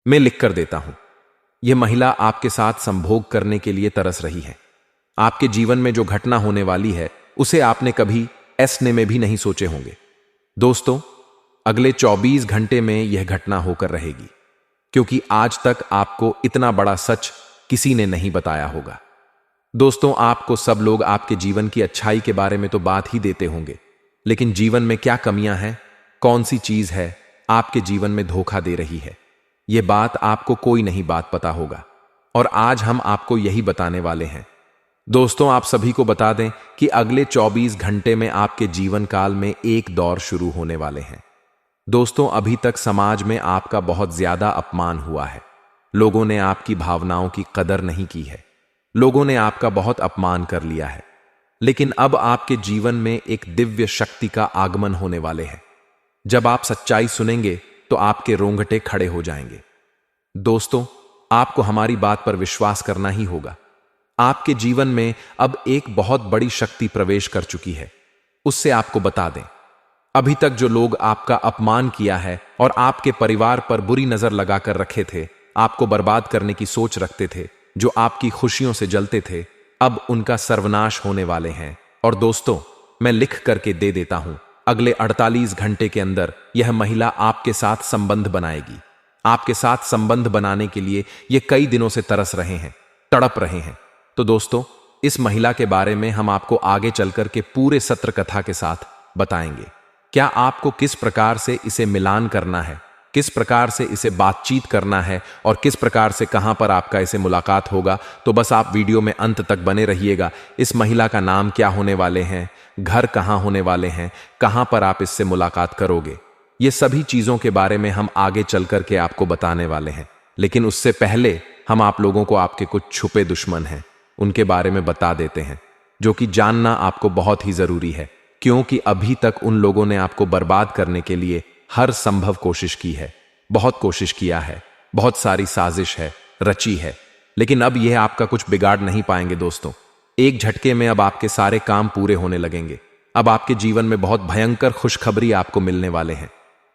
मैं लिख कर देता हूं। यह महिला आपके साथ संभोग करने के लिए तरस रही है। आपके जीवन में जो घटना होने वाली है उसे आपने कभी ऐसने में भी नहीं सोचे होंगे। दोस्तों, अगले 24 घंटे में यह घटना होकर रहेगी, क्योंकि आज तक आपको इतना बड़ा सच किसी ने नहीं बताया होगा। दोस्तों, आपको सब लोग आपके जीवन की अच्छाई के बारे में तो बात ही देते होंगे, लेकिन जीवन में क्या कमियां हैं, कौन सी चीज है आपके जीवन में धोखा दे रही है, यह बात आपको कोई नहीं बात पता होगा। और आज हम आपको यही बताने वाले हैं। दोस्तों, आप सभी को बता दें कि अगले 24 घंटे में आपके जीवन काल में एक दौर शुरू होने वाले हैं। दोस्तों, अभी तक समाज में आपका बहुत ज्यादा अपमान हुआ है। लोगों ने आपकी भावनाओं की कदर नहीं की है। लोगों ने आपका बहुत अपमान कर लिया है। लेकिन अब आपके जीवन में एक दिव्य शक्ति का आगमन होने वाले हैं। जब आप सच्चाई सुनेंगे तो आपके रोंगटे खड़े हो जाएंगे। दोस्तों, आपको हमारी बात पर विश्वास करना ही होगा। आपके जीवन में अब एक बहुत बड़ी शक्ति प्रवेश कर चुकी है। उससे आपको बता दें, अभी तक जो लोग आपका अपमान किया है और आपके परिवार पर बुरी नजर लगाकर रखे थे, आपको बर्बाद करने की सोच रखते थे, जो आपकी खुशियों से जलते थे, अब उनका सर्वनाश होने वाले हैं। और दोस्तों, मैं लिख करके दे देता हूं, अगले 48 घंटे के अंदर यह महिला आपके साथ संबंध बनाएगी। आपके साथ संबंध बनाने के लिए ये कई दिनों से तरस रहे हैं, तड़प रहे हैं। तो दोस्तों, इस महिला के बारे में हम आपको आगे चलकर के पूरे सत्र कथा के साथ बताएंगे। क्या आपको किस प्रकार से इसे मिलान करना है, किस प्रकार से इसे बातचीत करना है और किस प्रकार से कहां पर आपका इसे मुलाकात होगा, तो बस आप वीडियो में अंत तक बने रहिएगा। इस महिला का नाम क्या होने वाले हैं, घर कहां होने वाले हैं, कहां पर आप इससे मुलाकात करोगे, ये सभी चीजों के बारे में हम आगे चल करके आपको बताने वाले हैं। लेकिन उससे पहले हम आप लोगों को आपके कुछ छुपे दुश्मन हैं उनके बारे में बता देते हैं, जो कि जानना आपको बहुत ही जरूरी है, क्योंकि अभी तक उन लोगों ने आपको बर्बाद करने के लिए हर संभव कोशिश की है, बहुत कोशिश किया है, बहुत सारी साजिश है, रची है, लेकिन अब यह आपका कुछ बिगाड़ नहीं पाएंगे। दोस्तों, एक झटके में अब आपके सारे काम पूरे होने लगेंगे। अब आपके जीवन में बहुत भयंकर खुशखबरी आपको मिलने वाले हैं।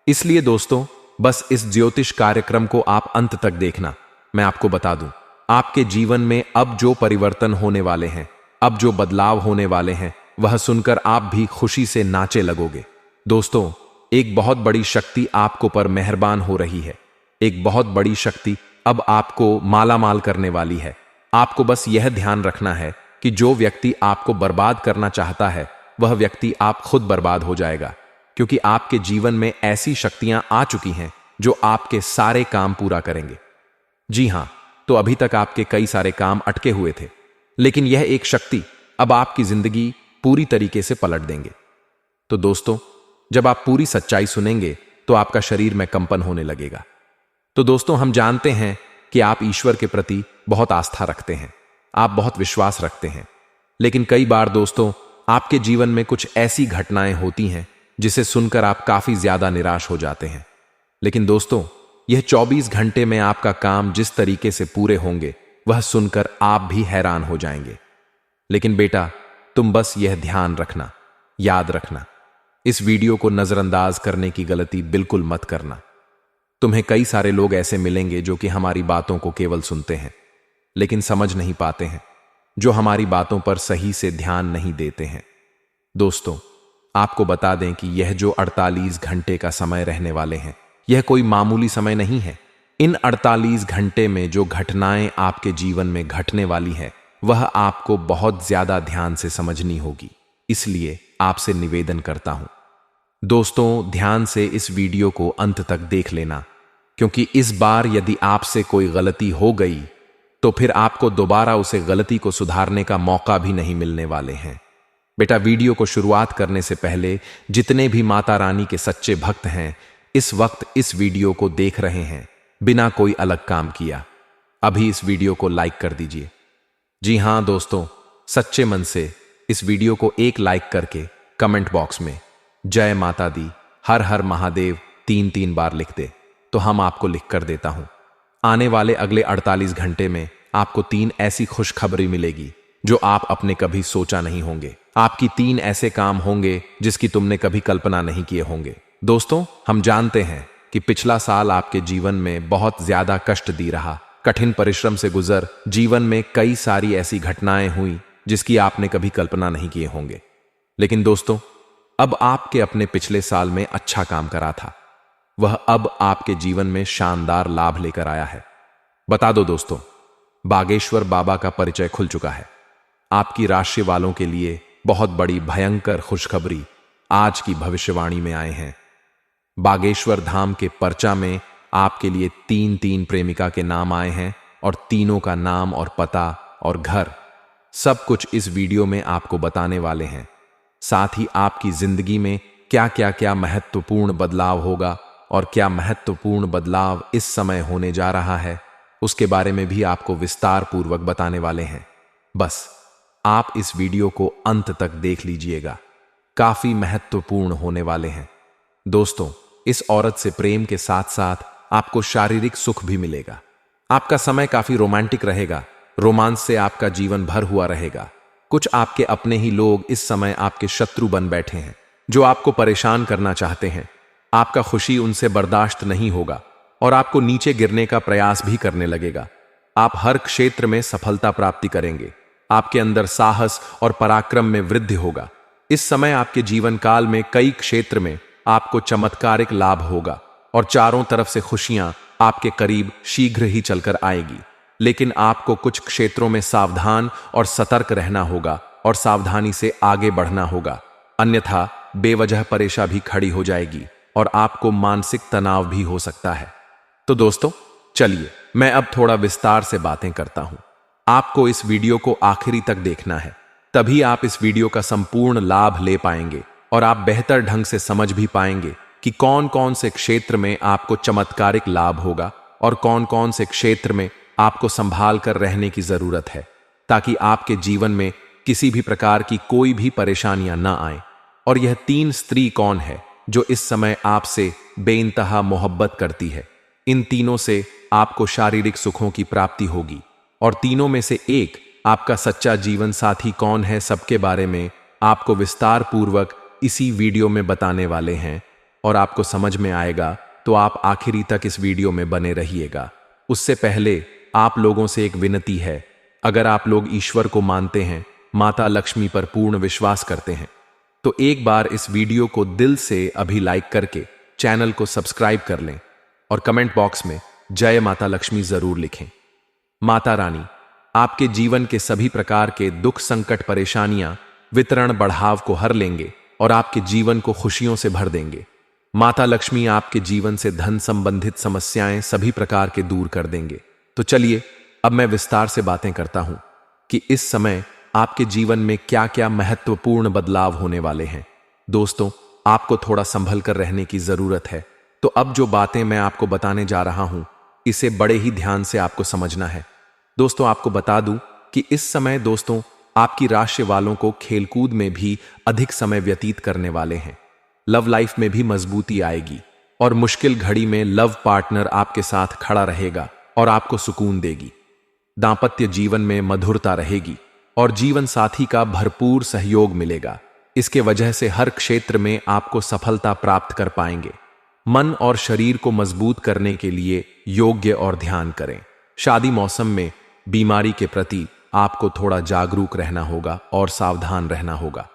इसलिए दोस्तों, बस इस ज्योतिष कार्यक्रम को आप अंत तक देखना। मैं आपको बता दूं, आपके जीवन में अब जो परिवर्तन होने वाले हैं, अब जो बदलाव होने वाले हैं, वह सुनकर आप भी खुशी से नाचे लगोगे। दोस्तों, एक बहुत बड़ी शक्ति आपको पर मेहरबान हो रही है। एक बहुत बड़ी शक्ति अब आपको मालामाल करने वाली है। आपको बस यह ध्यान रखना है कि जो व्यक्ति आपको बर्बाद करना चाहता है, वह व्यक्ति आप खुद बर्बाद हो जाएगा, क्योंकि आपके जीवन में ऐसी शक्तियां आ चुकी हैं जो आपके सारे काम पूरा करेंगे। जी हां, तो अभी तक आपके कई सारे काम अटके हुए थे, लेकिन यह एक शक्ति अब आपकी जिंदगी पूरी तरीके से पलट देंगे। तो दोस्तों, जब आप पूरी सच्चाई सुनेंगे तो आपका शरीर में कंपन होने लगेगा। तो दोस्तों, हम जानते हैं कि आप ईश्वर के प्रति बहुत आस्था रखते हैं, आप बहुत विश्वास रखते हैं, लेकिन कई बार दोस्तों, आपके जीवन में कुछ ऐसी घटनाएं होती हैं जिसे सुनकर आप काफी ज्यादा निराश हो जाते हैं। लेकिन दोस्तों, यह 24 घंटे में आपका काम जिस तरीके से पूरे होंगे, वह सुनकर आप भी हैरान हो जाएंगे। लेकिन बेटा, तुम बस यह ध्यान रखना, याद रखना, इस वीडियो को नजरअंदाज करने की गलती बिल्कुल मत करना। तुम्हें कई सारे लोग ऐसे मिलेंगे जो कि हमारी बातों को केवल सुनते हैं, लेकिन समझ नहीं पाते हैं, जो हमारी बातों पर सही से ध्यान नहीं देते हैं। दोस्तों, आपको बता दें कि यह जो 48 घंटे का समय रहने वाले हैं, यह कोई मामूली समय नहीं है। इन 48 घंटे में जो घटनाएं आपके जीवन में घटने वाली है, वह आपको बहुत ज्यादा ध्यान से समझनी होगी। इसलिए आपसे निवेदन करता हूं, दोस्तों, ध्यान से इस वीडियो को अंत तक देख लेना, क्योंकि इस बार यदि आपसे कोई गलती हो गई तो फिर आपको दोबारा उसे गलती को सुधारने का मौका भी नहीं मिलने वाले हैं। बेटा, वीडियो को शुरुआत करने से पहले जितने भी माता रानी के सच्चे भक्त हैं, इस वक्त इस वीडियो को देख रहे हैं बिना कोई अलग काम किया, अभी इस वीडियो को लाइक कर दीजिए। जी हां दोस्तों, सच्चे मन से इस वीडियो को एक लाइक करके कमेंट बॉक्स में जय माता दी, हर हर महादेव 3-3 बार लिख दे, तो हम आपको लिख कर देता हूं। आने वाले अगले 48 घंटे में आपको 3 ऐसी खुशखबरी मिलेगी जो आप अपने कभी सोचा नहीं होंगे। आपकी 3 ऐसे काम होंगे जिसकी तुमने कभी कल्पना नहीं किए होंगे। दोस्तों, हम जानते हैं कि पिछला साल आपके जीवन में बहुत ज्यादा कष्ट दी रहा, कठिन परिश्रम से गुजर जीवन में कई सारी ऐसी घटनाएं हुई जिसकी आपने कभी कल्पना नहीं किए होंगे। लेकिन दोस्तों, अब आपके अपने पिछले साल में अच्छा काम करा था, वह अब आपके जीवन में शानदार लाभ लेकर आया है। बता दो दोस्तों, बागेश्वर बाबा का परिचय खुल चुका है। आपकी राशि वालों के लिए बहुत बड़ी भयंकर खुशखबरी आज की भविष्यवाणी में आए हैं। बागेश्वर धाम के पर्चा में आपके लिए 3 प्रेमिका के नाम आए हैं और तीनों का नाम और पता और घर सब कुछ इस वीडियो में आपको बताने वाले हैं। साथ ही आपकी जिंदगी में क्या क्या क्या महत्वपूर्ण बदलाव होगा और क्या महत्वपूर्ण बदलाव इस समय होने जा रहा है, उसके बारे में भी आपको विस्तार पूर्वक बताने वाले हैं। बस आप इस वीडियो को अंत तक देख लीजिएगा, काफी महत्वपूर्ण होने वाले हैं। दोस्तों, इस औरत से प्रेम के साथ साथ आपको शारीरिक सुख भी मिलेगा। आपका समय काफी रोमांटिक रहेगा, रोमांस से आपका जीवन भर हुआ रहेगा। कुछ आपके अपने ही लोग इस समय आपके शत्रु बन बैठे हैं, जो आपको परेशान करना चाहते हैं। आपका खुशी उनसे बर्दाश्त नहीं होगा और आपको नीचे गिरने का प्रयास भी करने लगेगा। आप हर क्षेत्र में सफलता प्राप्ति करेंगे। आपके अंदर साहस और पराक्रम में वृद्धि होगा। इस समय आपके जीवन काल में कई क्षेत्र में आपको चमत्कारिक लाभ होगा और चारों तरफ से खुशियां आपके करीब शीघ्र ही चलकर आएगी। लेकिन आपको कुछ क्षेत्रों में सावधान और सतर्क रहना होगा और सावधानी से आगे बढ़ना होगा, अन्यथा बेवजह परेशानी भी खड़ी हो जाएगी और आपको मानसिक तनाव भी हो सकता है। तो दोस्तों, चलिए मैं अब थोड़ा विस्तार से बातें करता हूं। आपको इस वीडियो को आखिरी तक देखना है, तभी आप इस वीडियो का संपूर्ण लाभ ले पाएंगे और आप बेहतर ढंग से समझ भी पाएंगे कि कौन कौन से क्षेत्र में आपको चमत्कारिक लाभ होगा और कौन कौन से क्षेत्र में आपको संभाल कर रहने की जरूरत है, ताकि आपके जीवन में किसी भी प्रकार की कोई भी परेशानियां ना आए। और यह 3 स्त्री कौन है जो इस समय आपसे बेइंतहा मोहब्बत करती है? इन तीनों से आपको शारीरिक सुखों की प्राप्ति होगी और तीनों में से एक आपका सच्चा जीवन साथी कौन है, सबके बारे में आपको विस्तार पूर्वक इसी वीडियो में बताने वाले हैं और आपको समझ में आएगा, तो आप आखिरी तक इस वीडियो में बने रहिएगा। उससे पहले आप लोगों से एक विनती है, अगर आप लोग ईश्वर को मानते हैं, माता लक्ष्मी पर पूर्ण विश्वास करते हैं, तो एक बार इस वीडियो को दिल से अभी लाइक करके चैनल को सब्सक्राइब कर लें और कमेंट बॉक्स में जय माता लक्ष्मी जरूर लिखें। माता रानी आपके जीवन के सभी प्रकार के दुख, संकट, परेशानियां, वितरण, बढ़ाव को हर लेंगे और आपके जीवन को खुशियों से भर देंगे। माता लक्ष्मी आपके जीवन से धन संबंधित समस्याएं सभी प्रकार के दूर कर देंगे। तो चलिए अब मैं विस्तार से बातें करता हूं कि इस समय आपके जीवन में क्या क्या महत्वपूर्ण बदलाव होने वाले हैं। दोस्तों, आपको थोड़ा संभल कर रहने की जरूरत है। तो अब जो बातें मैं आपको बताने जा रहा हूं, इसे बड़े ही ध्यान से आपको समझना है। दोस्तों, आपको बता दूं कि इस समय दोस्तों आपकी राशि वालों को खेलकूद में भी अधिक समय व्यतीत करने वाले हैं। लव लाइफ में भी मजबूती आएगी और मुश्किल घड़ी में लव पार्टनर आपके साथ खड़ा रहेगा और आपको सुकून देगी। दांपत्य जीवन में मधुरता रहेगी और जीवन साथी का भरपूर सहयोग मिलेगा। इसके वजह से हर क्षेत्र में आपको सफलता प्राप्त कर पाएंगे। मन और शरीर को मजबूत करने के लिए योग्य और ध्यान करें। शादी मौसम में बीमारी के प्रति आपको थोड़ा जागरूक रहना होगा और सावधान रहना होगा,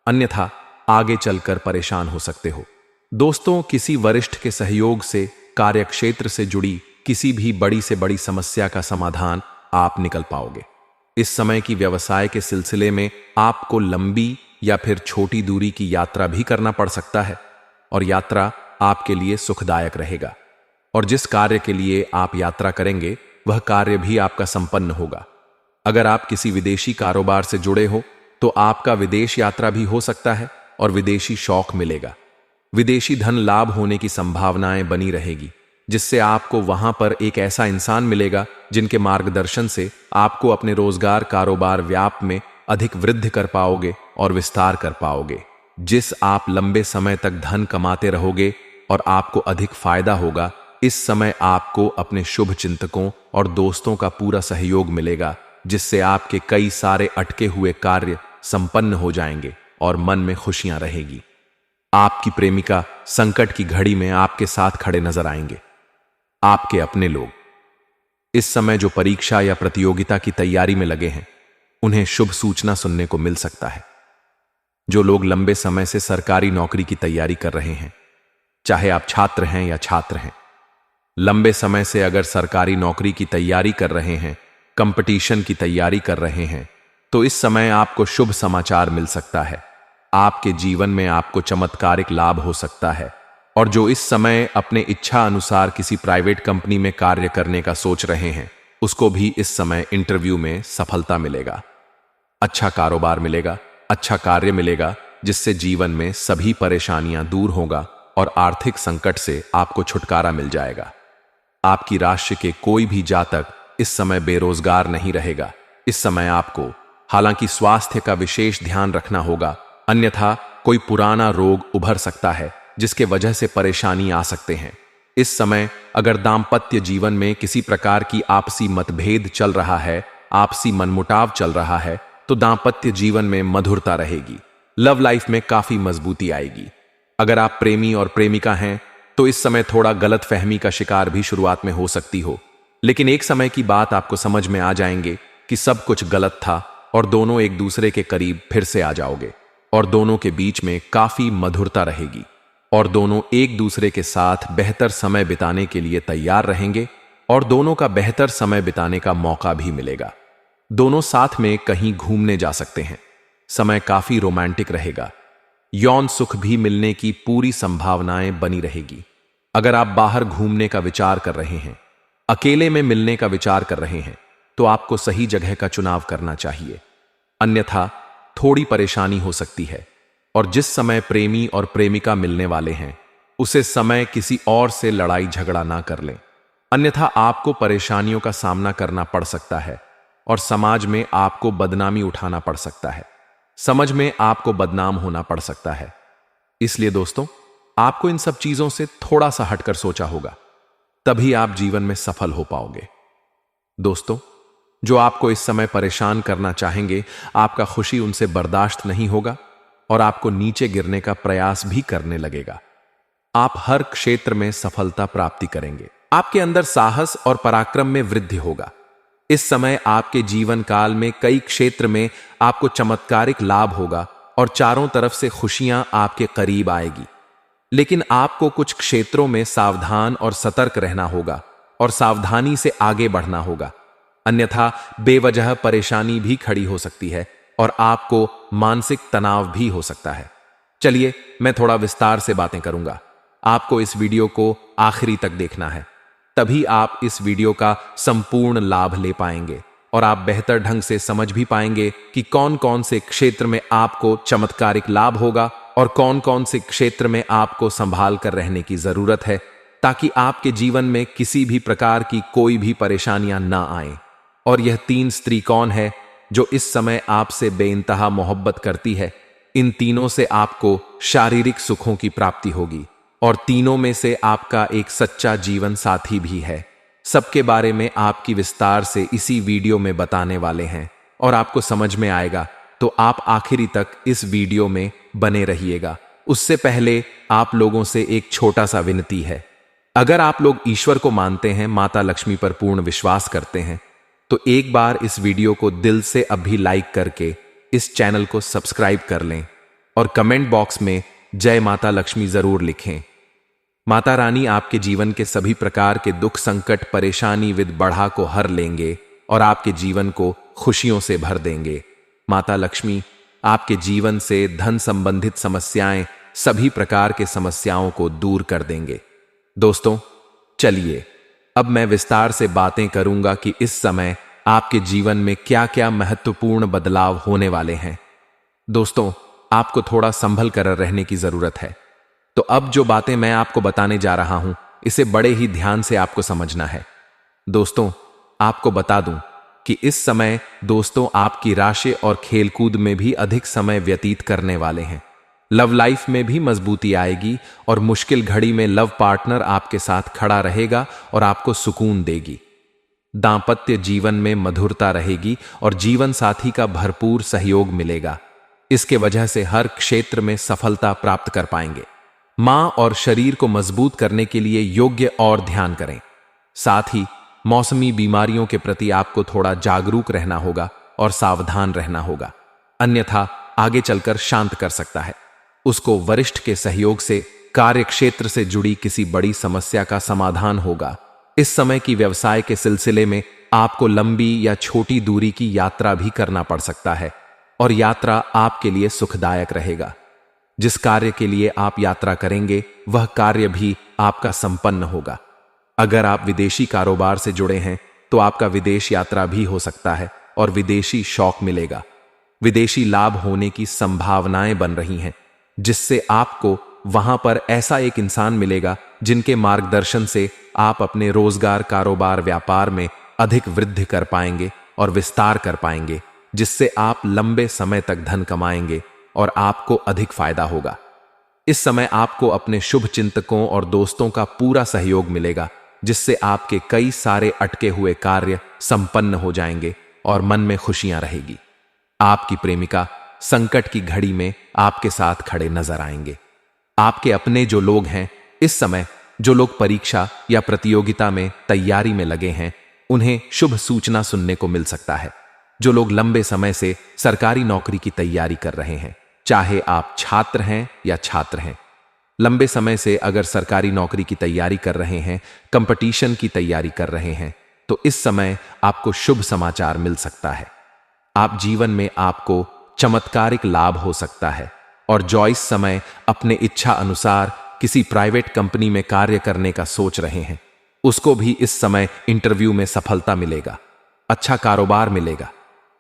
अन्यथा आगे चलकर परेशान हो सकते हो। दोस्तों, किसी वरिष्ठ के सहयोग से कार्यक्षेत्र से जुड़ी किसी भी बड़ी से बड़ी समस्या का समाधान आप निकल पाओगे। इस समय की व्यवसाय के सिलसिले में आपको लंबी या फिर छोटी दूरी की यात्रा भी करना पड़ सकता है और यात्रा आपके लिए सुखदायक रहेगा। और जिस कार्य के लिए आप यात्रा करेंगे वह कार्य भी आपका संपन्न होगा। अगर आप किसी विदेशी कारोबार से जुड़े हो तो आपका विदेश यात्रा भी हो सकता है और विदेशी शौक मिलेगा। विदेशी धन लाभ होने की संभावनाएं बनी रहेगी, जिससे आपको वहां पर एक ऐसा इंसान मिलेगा जिनके मार्गदर्शन से आपको अपने रोजगार, कारोबार, व्याप में अधिक वृद्धि कर पाओगे और विस्तार कर पाओगे, जिस आप लंबे समय तक धन कमाते रहोगे और आपको अधिक फायदा होगा। इस समय आपको अपने शुभ चिंतकों और दोस्तों का पूरा सहयोग मिलेगा, जिससे आपके कई सारे अटके हुए कार्य संपन्न हो जाएंगे और मन में खुशियां रहेगी। आपकी प्रेमिका संकट की घड़ी में आपके साथ खड़े नजर आएंगे। आपके अपने लोग इस समय जो परीक्षा या प्रतियोगिता की तैयारी में लगे हैं, उन्हें शुभ सूचना सुनने को मिल सकता है। जो लोग लंबे समय से सरकारी नौकरी की तैयारी कर रहे हैं, चाहे आप छात्र हैं या छात्र हैं, लंबे समय से अगर सरकारी नौकरी की तैयारी कर रहे हैं, कंपटीशन की तैयारी कर रहे हैं, तो इस समय आपको शुभ समाचार मिल सकता है। आपके जीवन में आपको चमत्कारिक लाभ हो सकता है। और जो इस समय अपने इच्छा अनुसार किसी प्राइवेट कंपनी में कार्य करने का सोच रहे हैं, उसको भी इस समय इंटरव्यू में सफलता मिलेगा। अच्छा कारोबार मिलेगा, अच्छा कार्य मिलेगा, जिससे जीवन में सभी परेशानियां दूर होगा और आर्थिक संकट से आपको छुटकारा मिल जाएगा। आपकी राशि के कोई भी जातक इस समय बेरोजगार नहीं रहेगा। इस समय आपको हालांकि स्वास्थ्य का विशेष ध्यान रखना होगा, अन्यथा कोई पुराना रोग उभर सकता है जिसके वजह से परेशानी आ सकते हैं। इस समय अगर दाम्पत्य जीवन में किसी प्रकार की आपसी मतभेद चल रहा है, आपसी मनमुटाव चल रहा है, तो दाम्पत्य जीवन में मधुरता रहेगी, लव लाइफ में काफी मजबूती आएगी। अगर आप प्रेमी और प्रेमिका हैं तो इस समय थोड़ा गलत फहमी का शिकार भी शुरुआत में हो सकती हो, लेकिन एक समय की बात आपको समझ में आ जाएंगे कि सब कुछ गलत था और दोनों एक दूसरे के करीब फिर से आ जाओगे और दोनों के बीच में काफी मधुरता रहेगी और दोनों एक दूसरे के साथ बेहतर समय बिताने के लिए तैयार रहेंगे और दोनों का बेहतर समय बिताने का मौका भी मिलेगा। दोनों साथ में कहीं घूमने जा सकते हैं। समय काफी रोमांटिक रहेगा। यौन सुख भी मिलने की पूरी संभावनाएं बनी रहेगी। अगर आप बाहर घूमने का विचार कर रहे हैं, अकेले में मिलने का विचार कर रहे हैं, तो आपको सही जगह का चुनाव करना चाहिए, अन्यथा थोड़ी परेशानी हो सकती है। और जिस समय प्रेमी और प्रेमिका मिलने वाले हैं, उसे समय किसी और से लड़ाई झगड़ा ना कर लें, अन्यथा आपको परेशानियों का सामना करना पड़ सकता है और समाज में आपको बदनामी उठाना पड़ सकता है, समझ में आपको बदनाम होना पड़ सकता है। इसलिए दोस्तों, आपको इन सब चीजों से थोड़ा सा हटकर सोचा होगा, तभी आप जीवन में सफल हो पाओगे। दोस्तों, जो आपको इस समय परेशान करना चाहेंगे, आपका खुशी उनसे बर्दाश्त नहीं होगा और आपको नीचे गिरने का प्रयास भी करने लगेगा। आप हर क्षेत्र में सफलता प्राप्ति करेंगे। आपके अंदर साहस और पराक्रम में वृद्धि होगा। इस समय आपके जीवन काल में कई क्षेत्र में आपको चमत्कारिक लाभ होगा और चारों तरफ से खुशियां आपके करीब आएगी। लेकिन आपको कुछ क्षेत्रों में सावधान और सतर्क रहना होगा और सावधानी से आगे बढ़ना होगा, अन्यथा बेवजह परेशानी भी खड़ी हो सकती है और आपको मानसिक तनाव भी हो सकता है। चलिए, मैं थोड़ा विस्तार से बातें करूंगा। आपको इस वीडियो को आखिरी तक देखना है, तभी आप इस वीडियो का संपूर्ण लाभ ले पाएंगे और आप बेहतर ढंग से समझ भी पाएंगे कि कौन कौन से क्षेत्र में आपको चमत्कारिक लाभ होगा और कौन कौन से क्षेत्र में आपको संभाल कर रहने की जरूरत है, ताकि आपके जीवन में किसी भी प्रकार की कोई भी परेशानियां ना आए। और यह 3 स्त्री कौन है जो इस समय आपसे बेइंतहा मोहब्बत करती है? इन तीनों से आपको शारीरिक सुखों की प्राप्ति होगी और तीनों में से आपका एक सच्चा जीवन साथी भी है। सबके बारे में आपकी विस्तार से इसी वीडियो में बताने वाले हैं और आपको समझ में आएगा, तो आप आखिरी तक इस वीडियो में बने रहिएगा। उससे पहले आप लोगों से एक छोटा सा विनती है। अगर आप लोग ईश्वर को मानते हैं, माता लक्ष्मी पर पूर्ण विश्वास करते हैं, तो एक बार इस वीडियो को दिल से अभी लाइक करके इस चैनल को सब्सक्राइब कर लें और कमेंट बॉक्स में जय माता लक्ष्मी जरूर लिखें। माता रानी आपके जीवन के सभी प्रकार के दुख, संकट, परेशानी विद बढ़ा को हर लेंगे और आपके जीवन को खुशियों से भर देंगे। माता लक्ष्मी आपके जीवन से धन संबंधित समस्याएं, सभी प्रकार के समस्याओं को दूर कर देंगे। दोस्तों, चलिए अब मैं विस्तार से बातें करूंगा कि इस समय आपके जीवन में क्या क्या महत्वपूर्ण बदलाव होने वाले हैं। दोस्तों, आपको थोड़ा संभल कर रहने की जरूरत है। तो अब जो बातें मैं आपको बताने जा रहा हूं, इसे बड़े ही ध्यान से आपको समझना है। दोस्तों, आपको बता दूं कि इस समय दोस्तों आपकी राशि और खेलकूद में भी अधिक समय व्यतीत करने वाले हैं। लव लाइफ में भी मजबूती आएगी और मुश्किल घड़ी में लव पार्टनर आपके साथ खड़ा रहेगा और आपको सुकून देगी। दांपत्य जीवन में मधुरता रहेगी और जीवन साथी का भरपूर सहयोग मिलेगा। इसके वजह से हर क्षेत्र में सफलता प्राप्त कर पाएंगे। मां और शरीर को मजबूत करने के लिए योग्य और ध्यान करें। साथ ही मौसमी बीमारियों के प्रति आपको थोड़ा जागरूक रहना होगा और सावधान रहना होगा, अन्यथा आगे चलकर शांत कर सकता है। उसको वरिष्ठ के सहयोग से कार्य क्षेत्र से जुड़ी किसी बड़ी समस्या का समाधान होगा। इस समय की व्यवसाय के सिलसिले में आपको लंबी या छोटी दूरी की यात्रा भी करना पड़ सकता है और यात्रा आपके लिए सुखदायक रहेगा। जिस कार्य के लिए आप यात्रा करेंगे वह कार्य भी आपका संपन्न होगा। अगर आप विदेशी कारोबार से जुड़े हैं तो आपका विदेश यात्रा भी हो सकता है और विदेशी शौक मिलेगा। विदेशी लाभ होने की संभावनाएं बन रही हैं, जिससे आपको वहां पर ऐसा एक इंसान मिलेगा जिनके मार्गदर्शन से आप अपने रोजगार, कारोबार, व्यापार में अधिक वृद्धि कर पाएंगे और विस्तार कर पाएंगे, जिससे आप लंबे समय तक धन कमाएंगे और आपको अधिक फायदा होगा। इस समय आपको अपने शुभ चिंतकों और दोस्तों का पूरा सहयोग मिलेगा, जिससे आपके कई सारे अटके हुए कार्य संपन्न हो जाएंगे और मन में खुशियां रहेगी। आपकी प्रेमिका संकट की घड़ी में आपके साथ खड़े नजर आएंगे। आपके अपने जो लोग हैं, इस समय जो लोग परीक्षा या प्रतियोगिता में तैयारी में लगे हैं, उन्हें शुभ सूचना सुनने को मिल सकता है। जो लोग लंबे समय से सरकारी नौकरी की तैयारी कर रहे हैं, चाहे आप छात्र हैं या छात्र हैं, लंबे समय से अगर सरकारी नौकरी की तैयारी कर रहे हैं, कंपटीशन की तैयारी कर रहे हैं, तो इस समय आपको शुभ समाचार मिल सकता है। आप जीवन में आपको चमत्कारिक लाभ हो सकता है और जो इस समय अपने इच्छा अनुसार किसी प्राइवेट कंपनी में कार्य करने का सोच रहे हैं, उसको भी इस समय इंटरव्यू में सफलता मिलेगा, अच्छा कारोबार मिलेगा,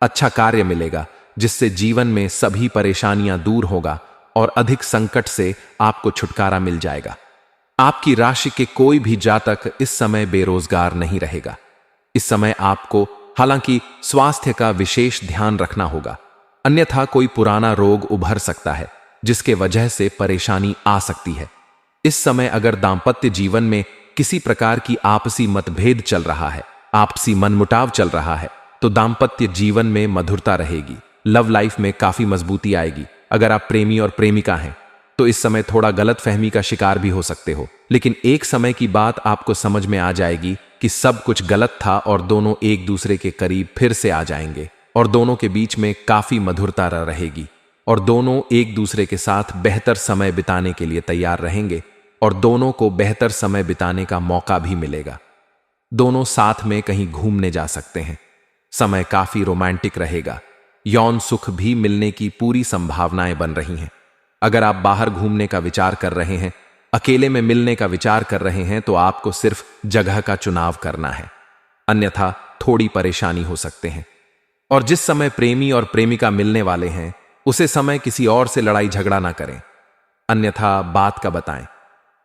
अच्छा कार्य मिलेगा, जिससे जीवन में सभी परेशानियां दूर होगा और अधिक संकट से आपको छुटकारा मिल जाएगा। आपकी राशि के कोई भी जातक इस समय बेरोजगार नहीं रहेगा। इस समय आपको हालांकि स्वास्थ्य का विशेष ध्यान रखना होगा, अन्यथा कोई पुराना रोग उभर सकता है जिसके वजह से परेशानी आ सकती है। इस समय अगर दांपत्य जीवन में किसी प्रकार की आपसी मतभेद चल रहा है, आपसी मनमुटाव चल रहा है, तो दांपत्य जीवन में मधुरता रहेगी, लव लाइफ में काफी मजबूती आएगी। अगर आप प्रेमी और प्रेमिका हैं तो इस समय थोड़ा गलत फहमी का शिकार भी हो सकते हो, लेकिन एक समय की बात आपको समझ में आ जाएगी कि सब कुछ गलत था और दोनों एक दूसरे के करीब फिर से आ जाएंगे और दोनों के बीच में काफी मधुरता रहेगी और दोनों एक दूसरे के साथ बेहतर समय बिताने के लिए तैयार रहेंगे और दोनों को बेहतर समय बिताने का मौका भी मिलेगा। दोनों साथ में कहीं घूमने जा सकते हैं। समय काफी रोमांटिक रहेगा। यौन सुख भी मिलने की पूरी संभावनाएं बन रही हैं। अगर आप बाहर घूमने का विचार कर रहे हैं, अकेले में मिलने का विचार कर रहे हैं, तो आपको सिर्फ जगह का चुनाव करना है, अन्यथा थोड़ी परेशानी हो सकते हैं। और जिस समय प्रेमी और प्रेमिका मिलने वाले हैं, उसे समय किसी और से लड़ाई झगड़ा ना करें, अन्यथा बात का बताएं।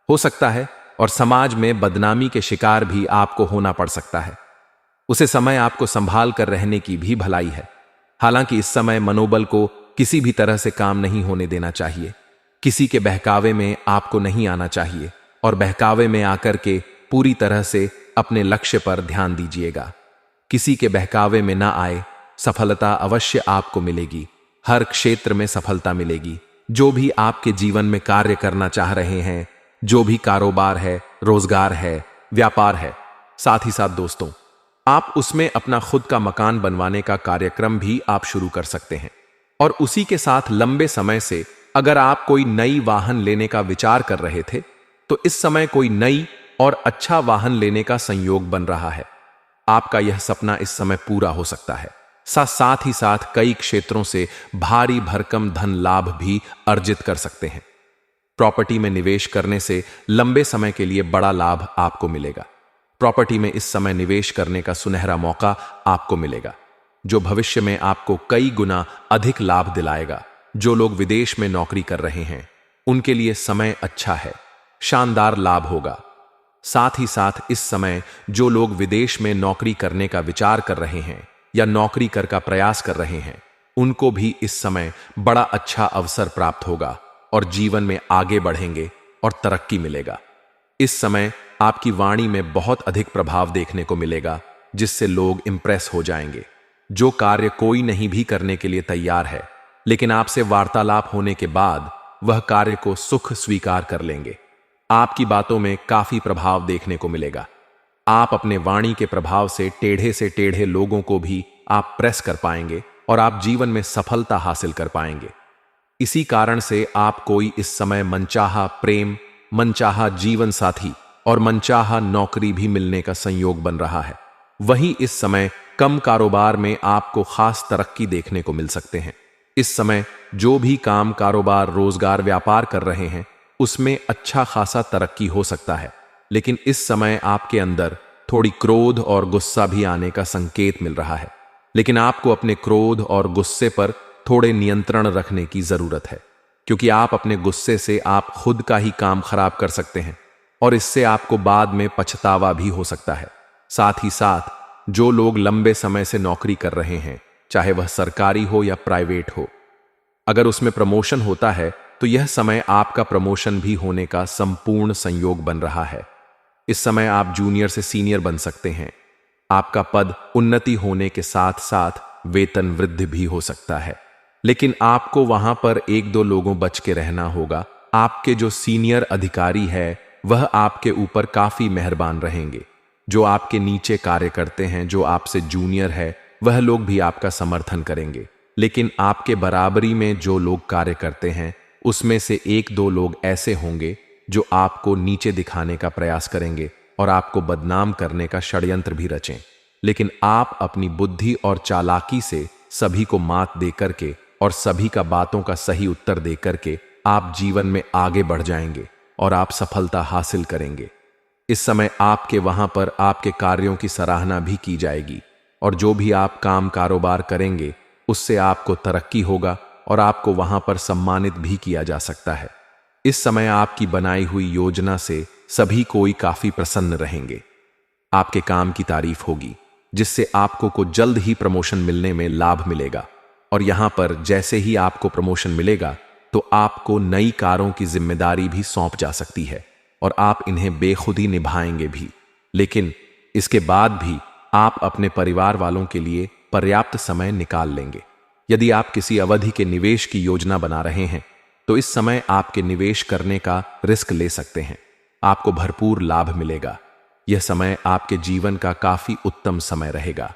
हो सकता है और समाज में बदनामी के शिकार भी आपको होना पड़ सकता है। उसे समय आपको संभाल कर रहने की भी भलाई है। हालांकि इस समय मनोबल को किसी भी तरह से काम नहीं होने देना चाहिए। किसी के बहकावे में आपको नहीं आना चाहिए और बहकावे में आकर के पूरी तरह से अपने लक्ष्य पर ध्यान दीजिएगा। किसी के बहकावे में ना आए, सफलता अवश्य आपको मिलेगी। हर क्षेत्र में सफलता मिलेगी। जो भी आपके जीवन में कार्य करना चाह रहे हैं, जो भी कारोबार है, रोजगार है, व्यापार है, साथ ही साथ दोस्तों, आप उसमें अपना खुद का मकान बनवाने का कार्यक्रम भी आप शुरू कर सकते हैं। और उसी के साथ लंबे समय से अगर आप कोई नई वाहन लेने का विचार कर रहे थे, तो इस समय कोई नई और अच्छा वाहन लेने का संयोग बन रहा है। आपका यह सपना इस समय पूरा हो सकता है। साथ ही साथ कई क्षेत्रों से भारी भरकम धन लाभ भी अर्जित कर सकते हैं। प्रॉपर्टी में निवेश करने से लंबे समय के लिए बड़ा लाभ आपको मिलेगा। प्रॉपर्टी में इस समय निवेश करने का सुनहरा मौका आपको मिलेगा, जो भविष्य में आपको कई गुना अधिक लाभ दिलाएगा। जो लोग विदेश में नौकरी कर रहे हैं, उनके लिए समय अच्छा है, शानदार लाभ होगा। साथ ही साथ इस समय जो लोग विदेश में नौकरी करने का विचार कर रहे हैं या नौकरी कर का प्रयास कर रहे हैं, उनको भी इस समय बड़ा अच्छा अवसर प्राप्त होगा और जीवन में आगे बढ़ेंगे और तरक्की मिलेगा। इस समय आपकी वाणी में बहुत अधिक प्रभाव देखने को मिलेगा, जिससे लोग इंप्रेस हो जाएंगे। जो कार्य कोई नहीं भी करने के लिए तैयार है, लेकिन आपसे वार्तालाप होने के बाद वह कार्य को सुख स्वीकार कर लेंगे। आपकी बातों में काफी प्रभाव देखने को मिलेगा। आप अपने वाणी के प्रभाव से टेढ़े लोगों को भी आप प्रेस कर पाएंगे और आप जीवन में सफलता हासिल कर पाएंगे। इसी कारण से आप कोई इस समय मनचाहा प्रेम, मनचाहा जीवन साथी और मनचाहा नौकरी भी मिलने का संयोग बन रहा है। वहीं इस समय कम कारोबार में आपको खास तरक्की देखने को मिल सकते हैं। इस समय जो भी काम, कारोबार, रोजगार, व्यापार कर रहे हैं उसमें अच्छा खासा तरक्की हो सकता है। लेकिन इस समय आपके अंदर थोड़ी क्रोध और गुस्सा भी आने का संकेत मिल रहा है। लेकिन आपको अपने क्रोध और गुस्से पर थोड़े नियंत्रण रखने की जरूरत है, क्योंकि आप अपने गुस्से से आप खुद का ही काम खराब कर सकते हैं और इससे आपको बाद में पछतावा भी हो सकता है। साथ ही साथ जो लोग लंबे समय से नौकरी कर रहे हैं, चाहे वह सरकारी हो या प्राइवेट हो, अगर उसमें प्रमोशन होता है तो यह समय आपका प्रमोशन भी होने का संपूर्ण संयोग बन रहा है। इस समय आप जूनियर से सीनियर बन सकते हैं। आपका पद उन्नति होने के साथ साथ वेतन वृद्धि भी हो सकता है। लेकिन आपको वहां पर एक दो लोगों बच के रहना होगा। आपके जो सीनियर अधिकारी है वह आपके ऊपर काफी मेहरबान रहेंगे। जो आपके नीचे कार्य करते हैं, जो आपसे जूनियर है, वह लोग भी आपका समर्थन करेंगे। लेकिन आपके बराबरी में जो लोग कार्य करते हैं उसमें से एक दो लोग ऐसे होंगे जो आपको नीचे दिखाने का प्रयास करेंगे और आपको बदनाम करने का षड्यंत्र भी रचें। लेकिन आप अपनी बुद्धि और चालाकी से सभी को मात दे करके और सभी का बातों का सही उत्तर दे करके आप जीवन में आगे बढ़ जाएंगे और आप सफलता हासिल करेंगे। इस समय आपके वहां पर आपके कार्यों की सराहना भी की जाएगी और जो भी आप काम कारोबार करेंगे उससे आपको तरक्की होगा और आपको वहां पर सम्मानित भी किया जा सकता है। इस समय आपकी बनाई हुई योजना से सभी कोई काफी प्रसन्न रहेंगे। आपके काम की तारीफ होगी जिससे आपको को जल्द ही प्रमोशन मिलने में लाभ मिलेगा। और यहां पर जैसे ही आपको प्रमोशन मिलेगा तो आपको नई कारों की जिम्मेदारी भी सौंप जा सकती है और आप इन्हें बेखुदी निभाएंगे भी। लेकिन इसके बाद भी आप अपने परिवार वालों के लिए पर्याप्त समय निकाल लेंगे। यदि आप किसी अवधि के निवेश की योजना बना रहे हैं तो इस समय आपके निवेश करने का रिस्क ले सकते हैं। आपको भरपूर लाभ मिलेगा। यह समय आपके जीवन का काफी उत्तम समय रहेगा।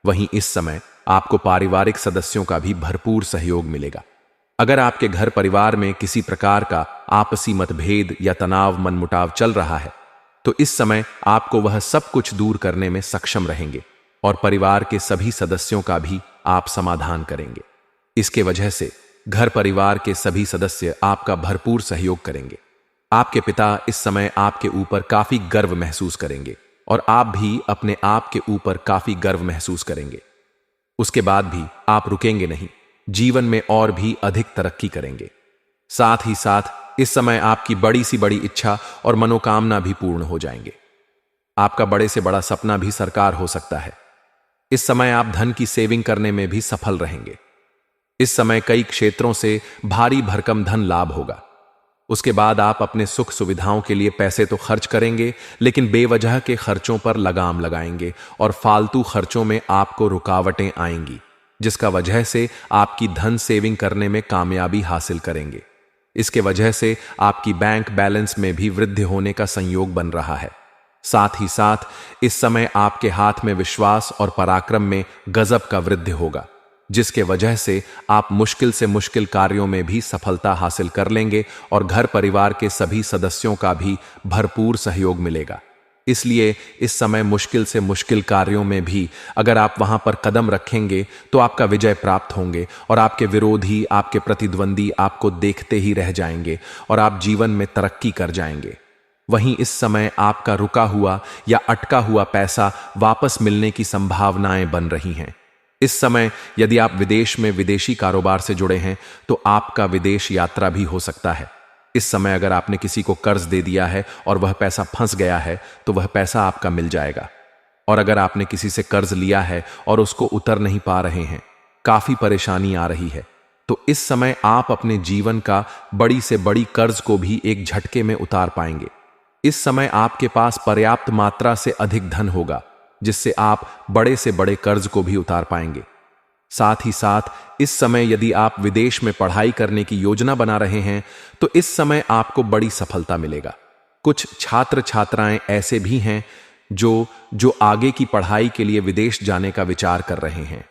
वहीं इस समय आपको पारिवारिक सदस्यों का भी भरपूर सहयोग मिलेगा। अगर आपके घर परिवार में किसी प्रकार का आपसी मतभेद या तनाव, मनमुटाव चल रहा है तो इस समय आपको वह सब कुछ दूर करने में सक्षम रहेंगे और परिवार के सभी सदस्यों का भी आप समाधान करेंगे। इसके वजह से घर परिवार के सभी सदस्य आपका भरपूर सहयोग करेंगे। आपके पिता इस समय आपके ऊपर काफी गर्व महसूस करेंगे और आप भी अपने आप के ऊपर काफी गर्व महसूस करेंगे। उसके बाद भी आप रुकेंगे नहीं, जीवन में और भी अधिक तरक्की करेंगे। साथ ही साथ इस समय आपकी बड़ी सी बड़ी इच्छा और मनोकामना भी पूर्ण हो जाएंगे। आपका बड़े से बड़ा सपना भी साकार हो सकता है। इस समय आप धन की सेविंग करने में भी सफल रहेंगे। इस समय कई क्षेत्रों से भारी भरकम धन लाभ होगा। उसके बाद आप अपने सुख सुविधाओं के लिए पैसे तो खर्च करेंगे, लेकिन बेवजह के खर्चों पर लगाम लगाएंगे और फालतू खर्चों में आपको रुकावटें आएंगी, जिसका वजह से आपकी धन सेविंग करने में कामयाबी हासिल करेंगे। इसके वजह से आपकी बैंक बैलेंस में भी वृद्धि होने का संयोग बन रहा है। साथ ही साथ इस समय आपके हाथ में विश्वास और पराक्रम में गजब का वृद्धि होगा, जिसके वजह से आप मुश्किल से मुश्किल कार्यों में भी सफलता हासिल कर लेंगे और घर परिवार के सभी सदस्यों का भी भरपूर सहयोग मिलेगा। इसलिए इस समय मुश्किल से मुश्किल कार्यों में भी अगर आप वहां पर कदम रखेंगे तो आपका विजय प्राप्त होंगे और आपके विरोधी, आपके प्रतिद्वंदी आपको देखते ही रह जाएंगे और आप जीवन में तरक्की कर जाएंगे। वहीं इस समय आपका रुका हुआ या अटका हुआ पैसा वापस मिलने की संभावनाएं बन रही हैं। इस समय यदि आप विदेश में विदेशी कारोबार से जुड़े हैं तो आपका विदेश यात्रा भी हो सकता है। इस समय अगर आपने किसी को कर्ज दे दिया है और वह पैसा फंस गया है तो वह पैसा आपका मिल जाएगा। और अगर आपने किसी से कर्ज लिया है और उसको उतर नहीं पा रहे हैं, काफी परेशानी आ रही है, तो इस समय आप अपने जीवन का बड़ी से बड़ी कर्ज को भी एक झटके में उतार पाएंगे। इस समय आपके पास पर्याप्त मात्रा से अधिक धन होगा, जिससे आप बड़े से बड़े कर्ज को भी उतार पाएंगे। साथ ही साथ इस समय यदि आप विदेश में पढ़ाई करने की योजना बना रहे हैं तो इस समय आपको बड़ी सफलता मिलेगा। कुछ छात्र छात्राएं ऐसे भी हैं जो आगे की पढ़ाई के लिए विदेश जाने का विचार कर रहे हैं।